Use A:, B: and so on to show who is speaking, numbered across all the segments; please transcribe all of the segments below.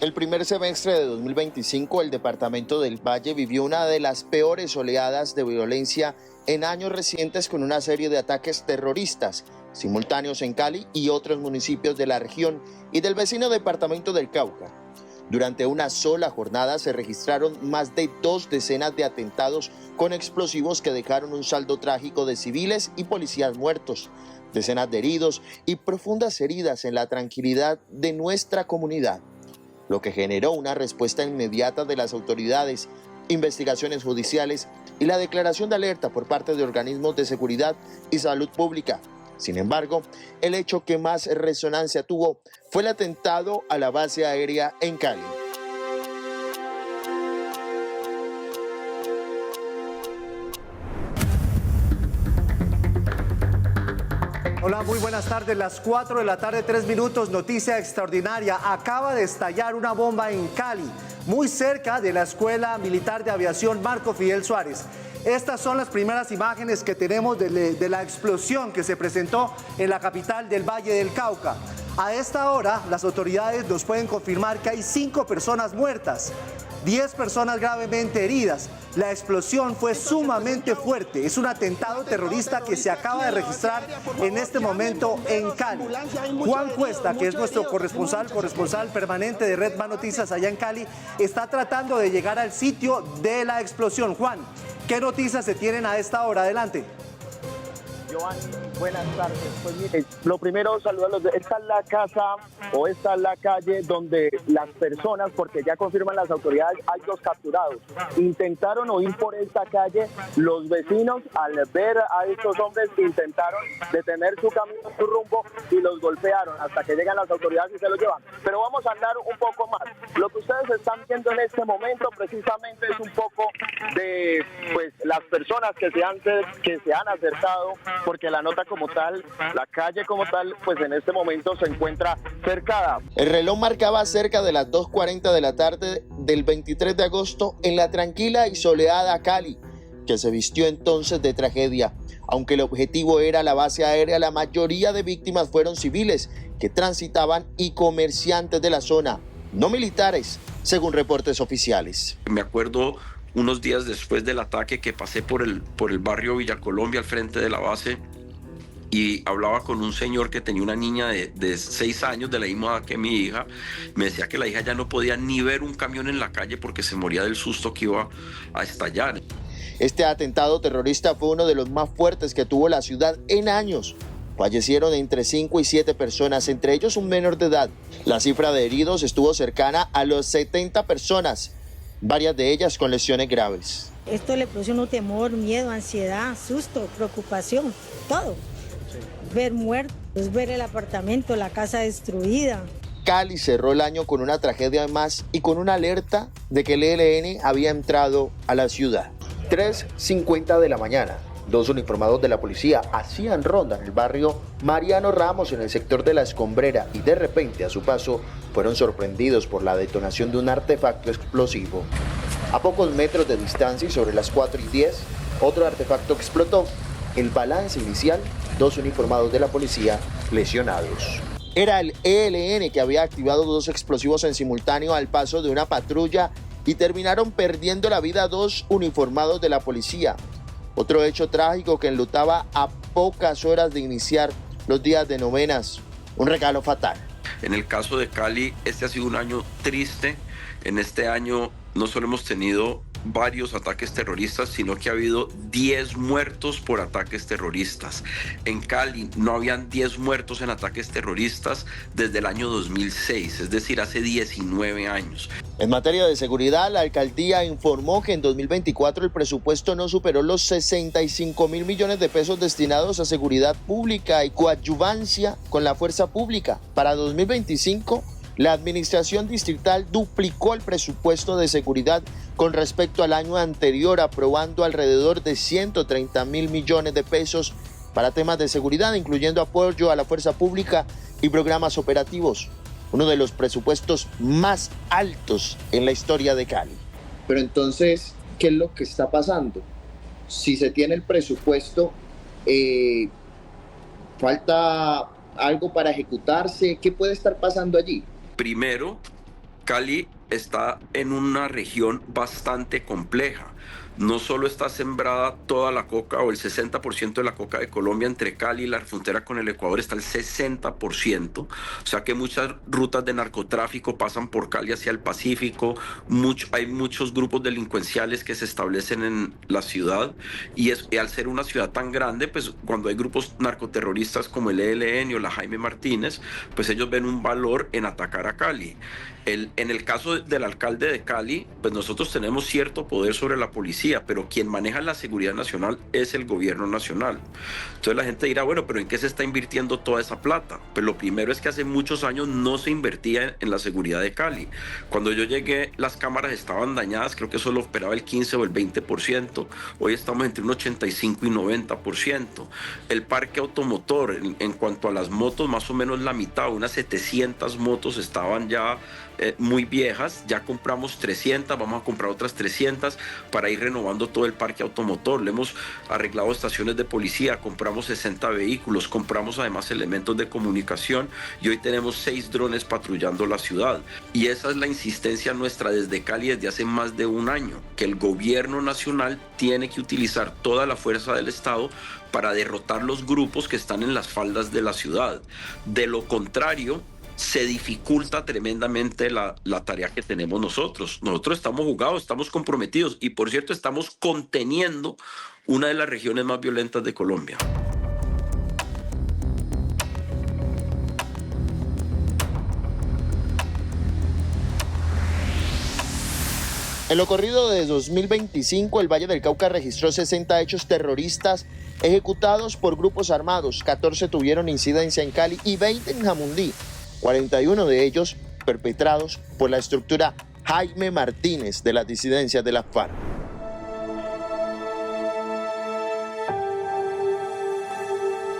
A: El primer semestre de 2025, el departamento del Valle vivió una de las peores oleadas de violencia en años recientes, con una serie de ataques terroristas simultáneos en Cali y otros municipios de la región y del vecino departamento del Cauca. Durante una sola jornada se registraron más de 2 decenas de atentados con explosivos que dejaron un saldo trágico de civiles y policías muertos, decenas de heridos y profundas heridas en la tranquilidad de nuestra comunidad, lo que generó una respuesta inmediata de las autoridades, investigaciones judiciales y la declaración de alerta por parte de organismos de seguridad y salud pública. Sin embargo, el hecho que más resonancia tuvo fue el atentado a la base aérea en Cali.
B: Hola, muy buenas tardes. Las 4 de la tarde, 3 minutos. Noticia extraordinaria. Acaba de estallar una bomba en Cali, muy cerca de la Escuela Militar de Aviación Marco Fidel Suárez. Estas son las primeras imágenes que tenemos de la explosión que se presentó en la capital del Valle del Cauca. A esta hora, las autoridades nos pueden confirmar que hay 5 personas muertas, 10 personas gravemente heridas. La explosión fue sumamente fuerte. Es un atentado terrorista que se acaba de registrar en este momento en Cali. Juan Cuesta, que es nuestro corresponsal permanente de Red Más Noticias allá en Cali, está tratando de llegar al sitio de la explosión. Juan, ¿qué noticias se tienen a esta hora? Adelante.
C: Giovanni, buenas tardes. Pues mire, lo primero, saludarlos. Esta es la casa o esta es la calle donde las personas, porque ya confirman las autoridades, hay 2 capturados. Intentaron huir por esta calle. Los vecinos, al ver a estos hombres, intentaron detener su camino, su rumbo, y los golpearon hasta que llegan las autoridades y se los llevan. Pero vamos a andar un poco más. Lo que ustedes están viendo en este momento precisamente es un poco de las personas que se han acercado, porque la nota como tal, la calle como tal, pues en este momento se encuentra cercada.
A: El reloj marcaba cerca de las 2:40 de la tarde del 23 de agosto en la tranquila y soleada Cali, que se vistió entonces de tragedia. Aunque el objetivo era la base aérea, la mayoría de víctimas fueron civiles que transitaban y comerciantes de la zona, no militares, según reportes oficiales.
D: Me acuerdo unos días después del ataque que pasé por el barrio Villa Colombia, al frente de la base, y hablaba con un señor que tenía una niña de 6 años, de la misma edad que mi hija. Me decía que la hija ya no podía ni ver un camión en la calle porque se moría del susto que iba a estallar.
A: Este atentado terrorista fue uno de los más fuertes que tuvo la ciudad en años. Fallecieron entre 5 y 7 personas, entre ellos un menor de edad. La cifra de heridos estuvo cercana a los 70 personas, varias de ellas con lesiones graves.
E: Esto le produce uno temor, miedo, ansiedad, susto, preocupación, todo. Sí. Ver muertos, ver el apartamento, la casa destruida.
A: Cali cerró el año con una tragedia más y con una alerta de que el ELN había entrado a la ciudad. 3:50 de la mañana. 2 uniformados de la policía hacían ronda en el barrio Mariano Ramos, en el sector de La Escombrera, y de repente a su paso fueron sorprendidos por la detonación de un artefacto explosivo. A pocos metros de distancia y sobre las 4:10, otro artefacto explotó. El balance inicial, 2 uniformados de la policía lesionados. Era el ELN que había activado 2 explosivos en simultáneo al paso de una patrulla y terminaron perdiendo la vida 2 uniformados de la policía. Otro hecho trágico que enlutaba a pocas horas de iniciar los días de novenas. Un regalo fatal.
D: En el caso de Cali, este ha sido un año triste. En este año no solo hemos tenido varios ataques terroristas, sino que ha habido 10 muertos por ataques terroristas. En Cali no habían 10 muertos en ataques terroristas desde el año 2006, es decir, hace 19 años.
A: En materia de seguridad, la alcaldía informó que en 2024 el presupuesto no superó los 65.000 millones de pesos destinados a seguridad pública y coadyuvancia con la fuerza pública. Para 2025, la administración distrital duplicó el presupuesto de seguridad con respecto al año anterior, aprobando alrededor de 130.000 millones de pesos para temas de seguridad, incluyendo apoyo a la fuerza pública y programas operativos. Uno de los presupuestos más altos en la historia de Cali.
F: Pero entonces, ¿qué es lo que está pasando? Si se tiene el presupuesto, falta algo para ejecutarse. ¿Qué puede estar pasando allí?
D: Primero, Cali está en una región bastante compleja. No solo está sembrada toda la coca o el 60% de la coca de Colombia entre Cali y la frontera con el Ecuador, está el 60%. O sea que muchas rutas de narcotráfico pasan por Cali hacia el Pacífico. Hay muchos grupos delincuenciales que se establecen en la ciudad. Y al ser una ciudad tan grande, pues cuando hay grupos narcoterroristas como el ELN o la Jaime Martínez, pues ellos ven un valor en atacar a Cali. En el caso del alcalde de Cali, pues nosotros tenemos cierto poder sobre la policía, pero quien maneja la seguridad nacional es el gobierno nacional. Entonces la gente dirá, bueno, pero ¿en qué se está invirtiendo toda esa plata? Pues lo primero es que hace muchos años no se invertía en la seguridad de Cali. Cuando yo llegué, las cámaras estaban dañadas, creo que solo operaba el 15 o el 20%. Hoy estamos entre un 85 y 90%. El parque automotor, en cuanto a las motos, más o menos la mitad, unas 700 motos estaban ya muy viejas. Ya compramos 300, vamos a comprar otras 300 para ir renovando todo el parque automotor. Le hemos arreglado estaciones de policía, compramos 60 vehículos, compramos además elementos de comunicación y hoy tenemos 6 drones patrullando la ciudad. Y esa es la insistencia nuestra desde Cali desde hace más de un año, que el gobierno nacional tiene que utilizar toda la fuerza del Estado para derrotar los grupos que están en las faldas de la ciudad. De lo contrario, se dificulta tremendamente la tarea que tenemos nosotros. Nosotros estamos jugados, estamos comprometidos y, por cierto, estamos conteniendo una de las regiones más violentas de Colombia.
A: En lo corrido de 2025, el Valle del Cauca registró 60 hechos terroristas ejecutados por grupos armados. 14 tuvieron incidencia en Cali y 20 en Jamundí. 41 de ellos perpetrados por la estructura Jaime Martínez de las disidencias de las FARC.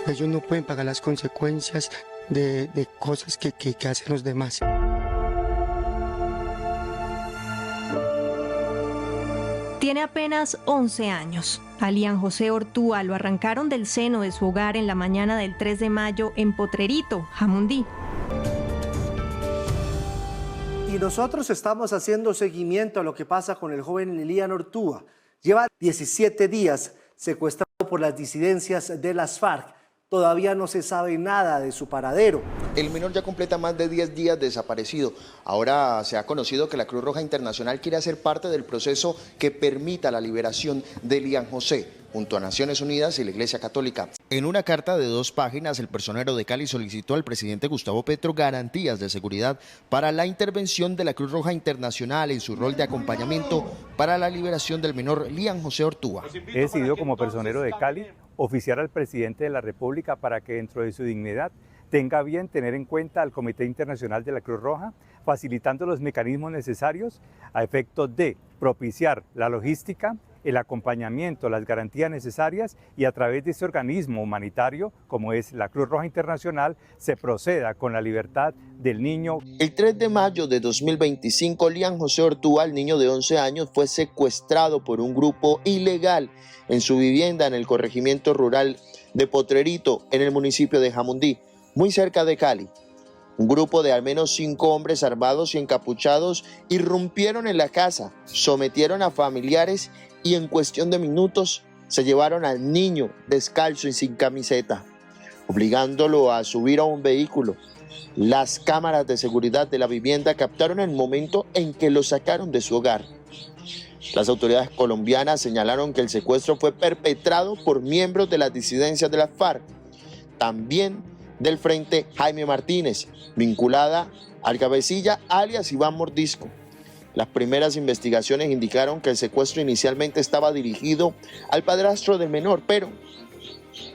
G: Ellos no pueden pagar las consecuencias de cosas que hacen los demás.
H: Tiene apenas 11 años. A Lian José Ortúa lo arrancaron del seno de su hogar en la mañana del 3 de mayo en Potrerito, Jamundí.
B: Y nosotros estamos haciendo seguimiento a lo que pasa con el joven Lian Ortúa. Lleva 17 días secuestrado por las disidencias de las FARC. Todavía no se sabe nada de su paradero.
A: El menor ya completa más de 10 días desaparecido. Ahora se ha conocido que la Cruz Roja Internacional quiere hacer parte del proceso que permita la liberación de Lian José, junto a Naciones Unidas y la Iglesia Católica. En una carta de 2 páginas, el personero de Cali solicitó al presidente Gustavo Petro garantías de seguridad para la intervención de la Cruz Roja Internacional en su rol de acompañamiento para la liberación del menor Lian José Ortúa.
I: He decidido como personero de Cali oficiar al presidente de la República para que dentro de su dignidad tenga bien tener en cuenta al Comité Internacional de la Cruz Roja, facilitando los mecanismos necesarios a efecto de propiciar la logística, el acompañamiento, las garantías necesarias y a través de este organismo humanitario, como es la Cruz Roja Internacional, se proceda con la libertad del niño.
A: El 3 de mayo de 2025, Lian José Ortúa, el niño de 11 años, fue secuestrado por un grupo ilegal en su vivienda en el corregimiento rural de Potrerito, en el municipio de Jamundí, muy cerca de Cali. Un grupo de al menos 5 hombres armados y encapuchados irrumpieron en la casa, sometieron a familiares y en cuestión de minutos se llevaron al niño descalzo y sin camiseta, obligándolo a subir a un vehículo. Las cámaras de seguridad de la vivienda captaron el momento en que lo sacaron de su hogar. Las autoridades colombianas señalaron que el secuestro fue perpetrado por miembros de las disidencias de las FARC, también del Frente Jaime Martínez, vinculada al cabecilla alias Iván Mordisco. Las primeras investigaciones indicaron que el secuestro inicialmente estaba dirigido al padrastro del menor, pero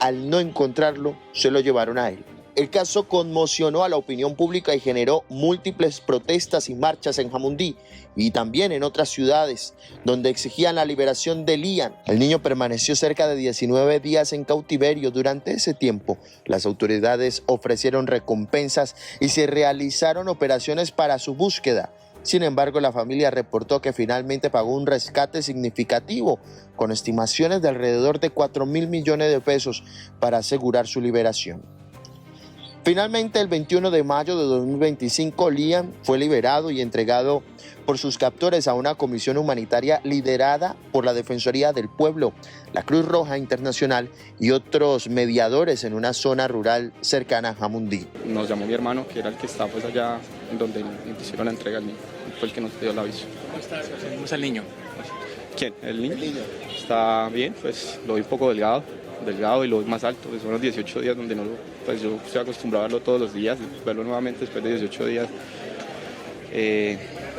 A: al no encontrarlo, se lo llevaron a él. El caso conmocionó a la opinión pública y generó múltiples protestas y marchas en Jamundí y también en otras ciudades donde exigían la liberación de Lian. El niño permaneció cerca de 19 días en cautiverio. Durante ese tiempo, las autoridades ofrecieron recompensas y se realizaron operaciones para su búsqueda. Sin embargo, la familia reportó que finalmente pagó un rescate significativo, con estimaciones de alrededor de 4.000 millones de pesos para asegurar su liberación. Finalmente, el 21 de mayo de 2025, Liam fue liberado y entregado por sus captores a una comisión humanitaria liderada por la Defensoría del Pueblo, la Cruz Roja Internacional y otros mediadores en una zona rural cercana a Jamundí.
J: Nos llamó mi hermano, que era el que estaba pues allá donde hicieron la entrega al niño, fue el que nos dio el aviso.
K: ¿Cómo está el niño?
J: ¿Quién? ¿El niño? Está bien, pues lo vi un poco delgado y lo vi más alto, pues son los 18 días donde no lo, pues yo estoy acostumbrado a verlo todos los días, verlo nuevamente después de 18 días,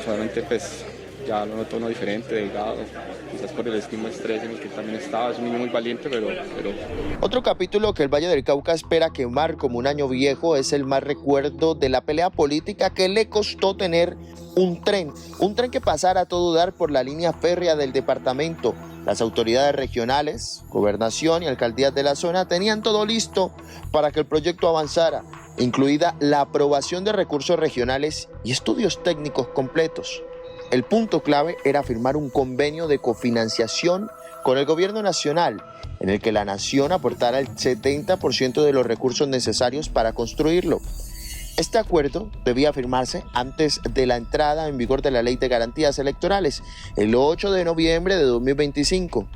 J: solamente pues ya lo noto uno diferente, delgado, quizás por el mismo estrés en el que también estaba. Es un niño muy valiente, pero...
A: Otro capítulo que el Valle del Cauca espera quemar como un año viejo es el mal recuerdo de la pelea política que le costó tener un tren que pasara a todo dar por la línea férrea del departamento. Las autoridades regionales, gobernación y alcaldías de la zona tenían todo listo para que el proyecto avanzara, incluida la aprobación de recursos regionales y estudios técnicos completos. El punto clave era firmar un convenio de cofinanciación con el gobierno nacional, en el que la nación aportara el 70% de los recursos necesarios para construirlo. Este acuerdo debía firmarse antes de la entrada en vigor de la Ley de Garantías Electorales, el 8 de noviembre de 2025,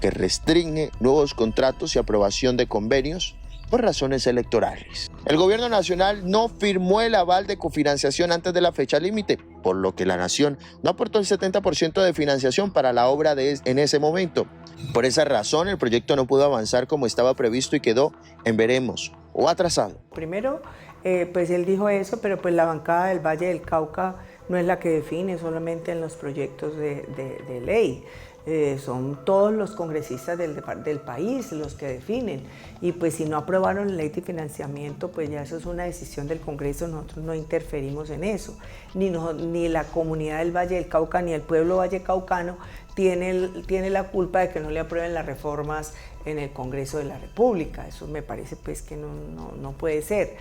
A: que restringe nuevos contratos y aprobación de convenios por razones electorales. El gobierno nacional no firmó el aval de cofinanciación antes de la fecha límite, por lo que la nación no aportó el 70% de financiación para la obra en ese momento. Por esa razón, el proyecto no pudo avanzar como estaba previsto y quedó en veremos o atrasado.
L: Primero, pues él dijo eso, pero pues la bancada del Valle del Cauca no es la que define solamente en los proyectos de ley. Son todos los congresistas del país los que definen, y pues si no aprobaron la ley de financiamiento, pues ya eso es una decisión del Congreso, nosotros no interferimos en eso, ni la comunidad del Valle del Cauca ni el pueblo vallecaucano tiene la culpa de que no le aprueben las reformas en el Congreso de la República. Eso me parece pues que no puede ser.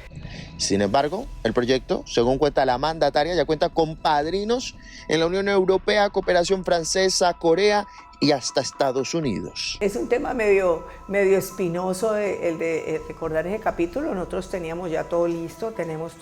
A: Sin embargo, el proyecto, según cuenta la mandataria, ya cuenta con padrinos en la Unión Europea, Cooperación Francesa, Corea y hasta Estados Unidos.
L: Es un tema medio espinoso el de recordar ese capítulo. Nosotros teníamos ya todo listo, tenemos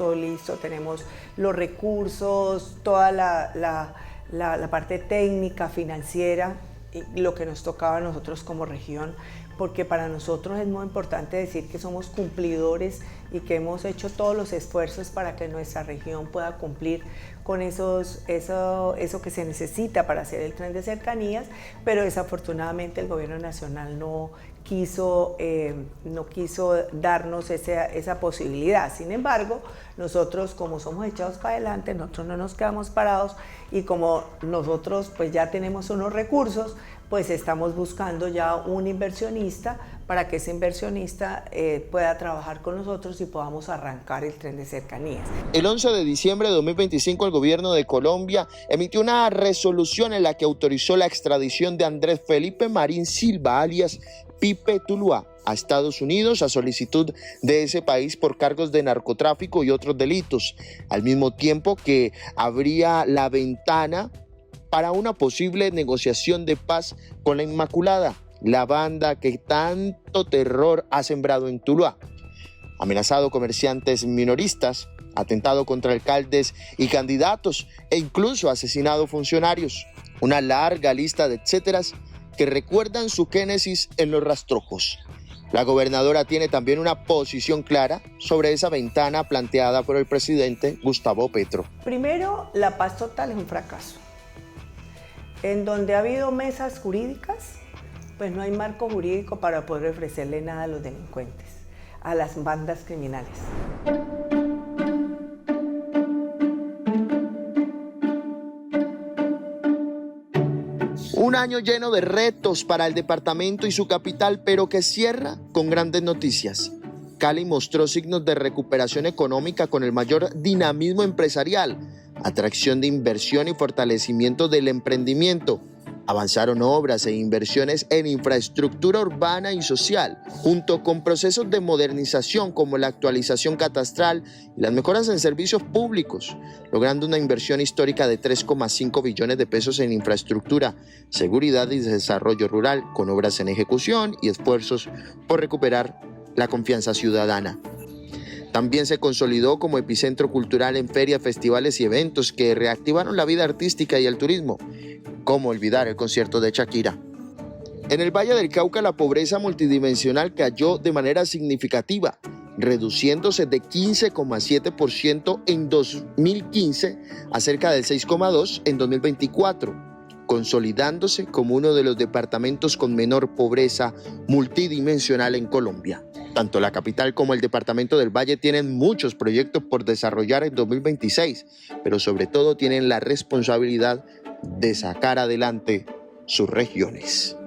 L: los recursos, toda la parte técnica, financiera, y lo que nos tocaba a nosotros como región, porque para nosotros es muy importante decir que somos cumplidores y que hemos hecho todos los esfuerzos para que nuestra región pueda cumplir con eso que se necesita para hacer el tren de cercanías, pero desafortunadamente el gobierno nacional no quiso darnos esa posibilidad. Sin embargo, nosotros, como somos echados para adelante, nosotros no nos quedamos parados, y como nosotros pues ya tenemos unos recursos, pues estamos buscando ya un inversionista para que ese inversionista pueda trabajar con nosotros y podamos arrancar el tren de cercanías.
A: El 11 de diciembre de 2025, el gobierno de Colombia emitió una resolución en la que autorizó la extradición de Andrés Felipe Marín Silva, alias Pipe Tuluá, a Estados Unidos a solicitud de ese país por cargos de narcotráfico y otros delitos, al mismo tiempo que abría la ventana para una posible negociación de paz con la Inmaculada, la banda que tanto terror ha sembrado en Tuluá. Amenazado comerciantes minoristas, atentado contra alcaldes y candidatos e incluso asesinado funcionarios. Una larga lista de etcéteras que recuerdan su génesis en los rastrojos. La gobernadora tiene también una posición clara sobre esa ventana planteada por el presidente Gustavo Petro.
L: Primero, la paz total es un fracaso. En donde ha habido mesas jurídicas, pues no hay marco jurídico para poder ofrecerle nada a los delincuentes, a las bandas criminales.
A: Un año lleno de retos para el departamento y su capital, pero que cierra con grandes noticias. Cali mostró signos de recuperación económica con el mayor dinamismo empresarial, atracción de inversión y fortalecimiento del emprendimiento. Avanzaron obras e inversiones en infraestructura urbana y social, junto con procesos de modernización como la actualización catastral y las mejoras en servicios públicos, logrando una inversión histórica de 3,5 billones de pesos en infraestructura, seguridad y desarrollo rural, con obras en ejecución y esfuerzos por recuperar la confianza ciudadana. También se consolidó como epicentro cultural en ferias, festivales y eventos que reactivaron la vida artística y el turismo. ¿Cómo olvidar el concierto de Shakira? En el Valle del Cauca la pobreza multidimensional cayó de manera significativa, reduciéndose de 15,7% en 2015 a cerca del 6,2% en 2024, consolidándose como uno de los departamentos con menor pobreza multidimensional en Colombia. Tanto la capital como el departamento del Valle tienen muchos proyectos por desarrollar en 2026, pero sobre todo tienen la responsabilidad de sacar adelante sus regiones.